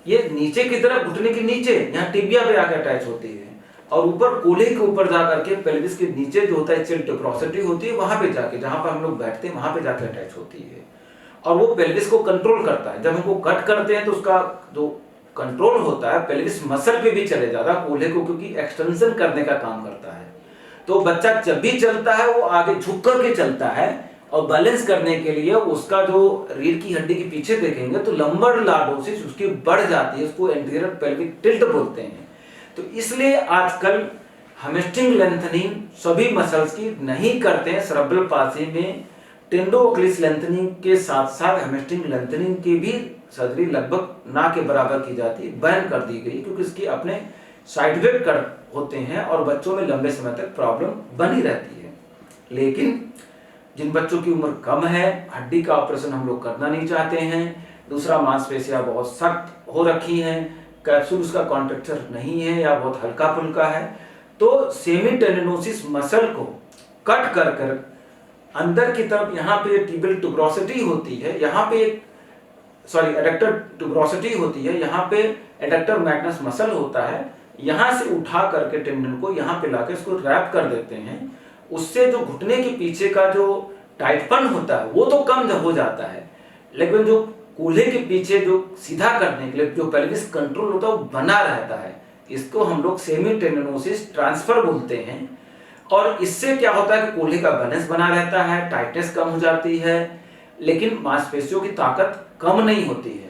ये नीचे की तरफ घुटने के नीचे यहाँ टिबिया पे आकर अटैच होती है और ऊपर कोले के ऊपर जाकर के पेल्विस के नीचे जो होता है चिल्ट प्रोसिटी होती है, वहां पे जाके जहां पर हम लोग बैठते हैं वहां पे जाकर अटैच होती है और वो पेल्विस को कंट्रोल करता है। जब हमको कट करते हैं तो उसका जो कंट्रोल होता है पेल्विस मसल पे भी चले जाता है, कोले को क्योंकि एक्सटेंशन करने का काम करता है। तो बच्चा जब भी चलता है वो आगे झुक करके चलता है और बैलेंस करने के लिए उसका जो रीढ़ की हड्डी के पीछे देखेंगे तो लंबर लॉर्डोसिस उसकी बढ़ जाती है, उसको एंटीरियर पेल्विक टिल्ट बोलते हैं। तो इसलिए आजकल हैमस्ट्रिंग लेंथनिंग सभी मसल्स की नहीं करते हैं। सेरेब्रल पाल्सी में टेंडोअक्लिस लेंथनिंग के साथ साथ हैमस्ट्रिंग लेंथनिंग की भी सर्जरी लगभग ना के बराबर की जाती है, बैन कर दी गई, क्योंकि इसके अपने साइड इफेक्ट होते हैं और बच्चों में लंबे समय तक प्रॉब्लम बनी रहती है। लेकिन जिन बच्चों की उम्र कम है, हड्डी का ऑपरेशन हम लोग करना नहीं चाहते हैं, दूसरा मांसपेशियां बहुत सख्त हो रखी हैं, कैप्सूल उसका कॉन्ट्रैक्चर नहीं है या बहुत हल्का फुल्का है, तो सेमी टेंडिनोसिस मसल को कट कर कर अंदर की तरफ यहाँ पे टिबियल ट्यूबरोसिटी होती है, यहाँ पे एडक्टर ट्यूबरोसिटी होती है, यहाँ पे एडक्टर मैग्नस मसल होता है, यहाँ से उठा करके टेंडन को यहाँ पे लाके इसको रैप कर देते हैं। उससे जो घुटने के पीछे का जो टाइटपन होता है वो तो कम हो जाता है, लेकिन जो कूल्हे के पीछे जो सीधा करने के लिए जो पेल्विस कंट्रोल होता है वो बना रहता है। इसको हम लोग सेमी टेंडिनोसिस ट्रांसफर बोलते हैं और इससे क्या होता है कि कूल्हे का बैलेंस बना रहता है, टाइटनेस कम हो जाती है, लेकिन मांसपेशियों की ताकत कम नहीं होती है।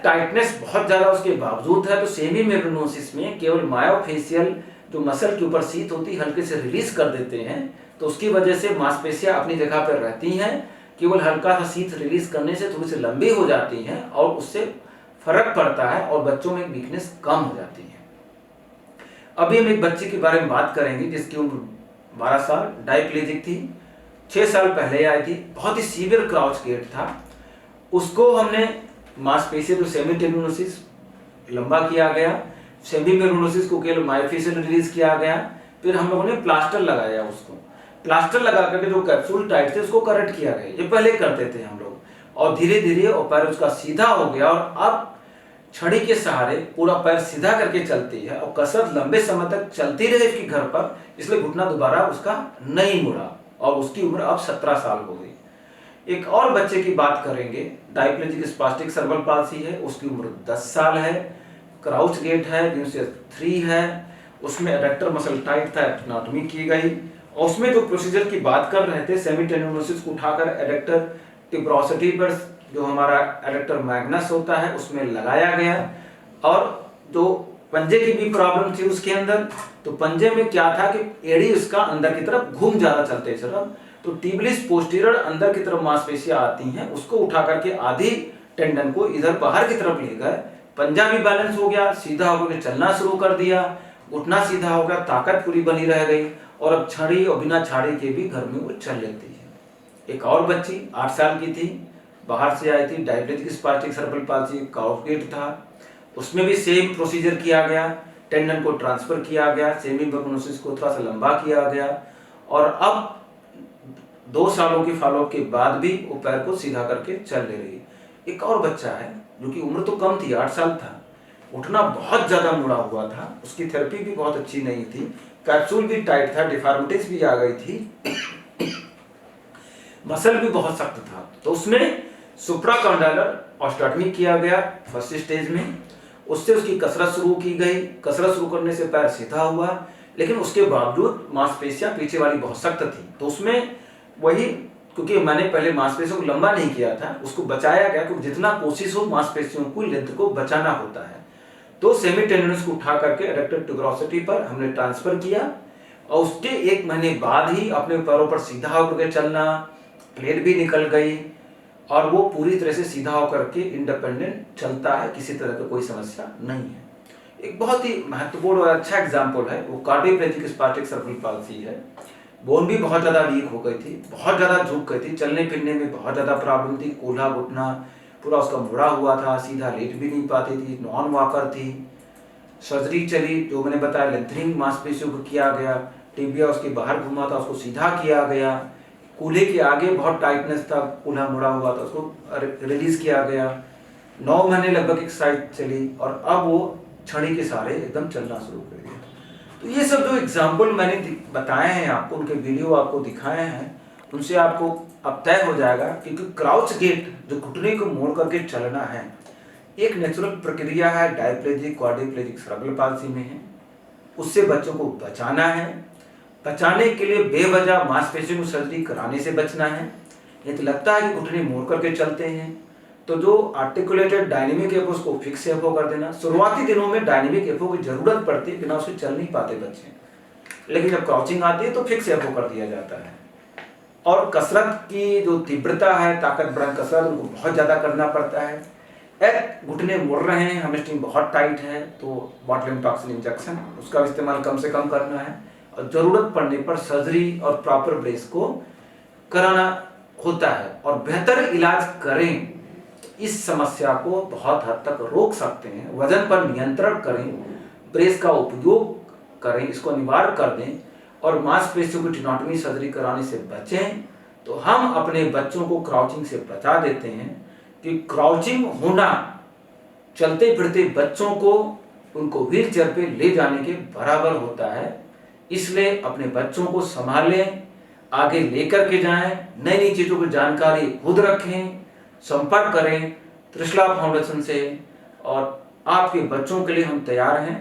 टाइटनेस बहुत ज्यादा उसके बावजूद है तो सेमी मेम्ब्रेनोसिस में केवल मायोफेशियल जो मसल के ऊपर सीट होती है हल्के से रिलीज कर देते हैं, तो उसकी वजह से मांसपेशियां अपनी जगह पर रहती हैं, केवल हल्का सा सीट रिलीज करने से थोड़ी सी लंबी हो जाती हैं और उससे फर्क पड़ता है और बच्चों में वीकनेस कम हो जाती है। अभी हम एक बच्चे के बारे में बात करेंगे जिसकी उम्र 12 साल, डायप्लेजिक थी, 6 साल पहले आई थी, बहुत ही सीवियर क्राउच गेट था। उसको हमने मांसपेशियां जो सेमी टेंडिनोसिस लंबा किया गया, सेमी मेम्ब्रेनोसिस को केवल मायोफेशियल रिलीज किया गया, फिर हम लोगों ने प्लास्टर लगाया, उसको प्लास्टर लगा करके जो कैप्सूल टाइट थे उसको करेक्ट किया गया, ये पहले करते थे हम लोग, और धीरे धीरे और पैर उसका सीधा हो गया और अब छड़ी के सहारे पूरा पैर सीधा करके चलती है और कसरत लंबे समय तक चलती रहे इसकी घर पर, इसलिए घुटना दोबारा उसका नहीं मुड़ा और उसकी उम्र अब 17 साल हो गई। एक और बच्चे की बात करेंगे, डायप्लेजिक स्पास्टिक सर्बल पाल्सी है, उसकी उम्र 10 साल है, क्राउच गेट है, जिनसे 3 है, उसमें एडेक्टर मसल टाइट था, एनाटॉमी की गई, और उसमें जो प्रोसीजर की बात कर रहे थे, सेमीटेनोसिस को उठाकर एडेक्टर टिब्रोसिटी पर जो हमारा एडेक्टर मैग्नस होता है उसमें लगाया गया, और जो पंजे की भी प्रॉब्लम थी उसके अंदर, तो पंजे में क्या था कि एड़ी उसका अंदर की तरफ घूम ज्यादा चलते तरफ, तो टिबिलिस पोस्टीरियर अंदर की तरफ मांसपेशियां आती हैं, उसको उठा करके आधी टेंडन को इधर बाहर की तरफ ले गए, पंजा भी बैलेंस हो गया, सीधा होकर चलना शुरू कर दिया, घुटना सीधा हो गया, ताकत पूरी बनी रह गई, और अब छड़ी और बिना छाड़ी के भी घर में वो चल लेती है। एक और बच्ची 8 साल की थी, बाहर से आई थी, डायप्लेजिक स्पास्टिक सर्बल पाल्सी, काउच गेट था, उसमें भी सेम प्रोसीजर किया गया, टेंडन को ट्रांसफर किया गया, सेमी बर्गनोसिस को थोड़ा सा लंबा किया गया, और अब 2 सालों की फॉलोअप के बाद भी वो पैर को सीधा करके चल ले रही है। एक और बच्चा है जो कि उम्र तो कम थी, 8 साल था, उठना बहुत ज्यादा मुड़ा हुआ था, उसकी थेरेपी भी बहुत अच्छी नहीं थी, कैप्सूल भी टाइट था, डिफॉर्मिटीज भी आ गई थी, मसल भी बहुत सख्त था, तो उसमें सुप्राकॉन्डाइलर ऑस्टेक्टमी किया गया फर्स्ट स्टेज में, उससे उसकी कसरत शुरू की गई, कसरत शुरू करने से पैर सीधा हुआ, लेकिन उसके बावजूद मांसपेशियां पीछे वाली बहुत सख्त थी, तो उसमें वही, क्योंकि मैंने पहले मांसपेशियों को लंबा नहीं किया था, उसको बचाया गया, क्योंकि जितना कोशिश हो मांसपेशियों को लेंथ को बचाना होता है, तो सेमी टेंडनस को उठा करके एडेक्टर टिब्रोसिटी पर हमने ट्रांसफर किया, और उसके 1 महीने बाद ही अपने पैरों पर सीधा होकर चलना, प्लेट भी निकल गई, और वो पूरी तरह से सीधा होकर के इंडिपेंडेंट चलता है, किसी तरह की कोई समस्या नहीं है। एक बहुत ही महत्वपूर्ण और अच्छा एग्जाम्पल है वो क्वाड्रिप्लेजिक स्पास्टिक सर्बल पाल्सी है। बोन भी बहुत ज्यादा वीक हो गई थी, बहुत ज्यादा झुक गई थी, चलने फिरने में बहुत ज्यादा प्रॉब्लम थी, कोल्हा घुटना पूरा उसका मुड़ा हुआ था, सीधा लेट भी नहीं पाती थी, नॉन वॉकर थी, सर्जरी चली, जो मैंने बताया लेंथनिंग मांसपेशियों को किया गया, टिबिया उसके बाहर घुमा था, उसको सीधा किया गया, कूल्हे के आगे बहुत टाइटनेस था, कूल्हा मुड़ा हुआ था, उसको रिलीज किया गया, 9 महीने लगभग एक साइड चली, और अब वो छड़ी के सहारे एकदम चलना शुरू कर दिया। तो ये सब जो एग्जाम्पल मैंने बताए हैं आपको, उनके वीडियो आपको दिखाए हैं, उनसे आपको अब तय हो जाएगा कि क्राउच गेट जो घुटने को मोड़ करके चलना है, एक नेचुरल प्रक्रिया है, डायप्लेजिक क्वाड्रिप्लेजिक सर्बल पाल्सी में है, उससे बच्चों को बचाना है, बचाने के लिए बेवजह मांसपेशियों को सर्जरी कराने से बचना है। ये तो लगता है कि घुटने मोड़ करके चलते हैं, तो जो आर्टिकुलेटेड डायनेमिक एफो उसको फिक्स एफो कर देना। शुरुआती दिनों में डायनेमिक एफो की जरूरत पड़ती है, बिना उसके चल नहीं पाते बच्चे, लेकिन जब क्राउचिंग आती है तो फिक्स एफो कर दिया जाता है। और कसरत की जो तीव्रता है, ताकत बढ़ाने कसरत उनको बहुत ज्यादा करना पड़ता है। घुटने मुड़ रहे हैं, हेमस्ट्रिंग बहुत टाइट है, तो बॉटुलिन टॉक्सिन इंजेक्शन उसका इस्तेमाल कम से कम करना है, और जरूरत पड़ने पर सर्जरी और प्रॉपर ब्रेस को कराना होता है, और बेहतर इलाज करें इस समस्या को बहुत हद तक रोक सकते हैं। वजन पर नियंत्रण करें, ब्रेस का उपयोग करें, इसको अनिवार्य कर दें, और मांसपेशियों की टेनोटॉमी सर्जरी कराने से बचें, तो हम अपने बच्चों को क्राउचिंग से बचा देते हैं। कि क्राउचिंग होना चलते फिरते बच्चों को उनको व्हीलचेयर पे ले जाने के बराबर होता है, इसलिए अपने बच्चों को संभालें, आगे लेकर के जाएं, नई नई चीजों की जानकारी खुद रखें, संपर्क करें त्रिशला फाउंडेशन से, और आपके बच्चों के लिए हम तैयार हैं।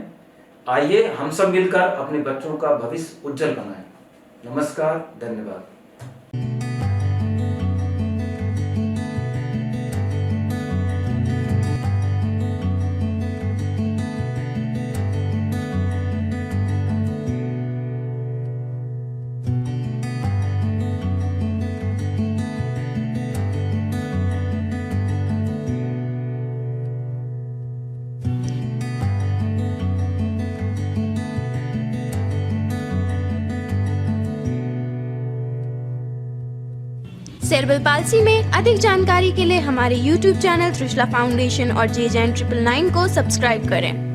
आइए हम सब मिलकर अपने बच्चों का भविष्य उज्जवल बनाएं। नमस्कार, धन्यवाद। सेरेब्रल पाल्सी में अधिक जानकारी के लिए हमारे YouTube चैनल त्रिशला फाउंडेशन और JJN 999 को सब्सक्राइब करें।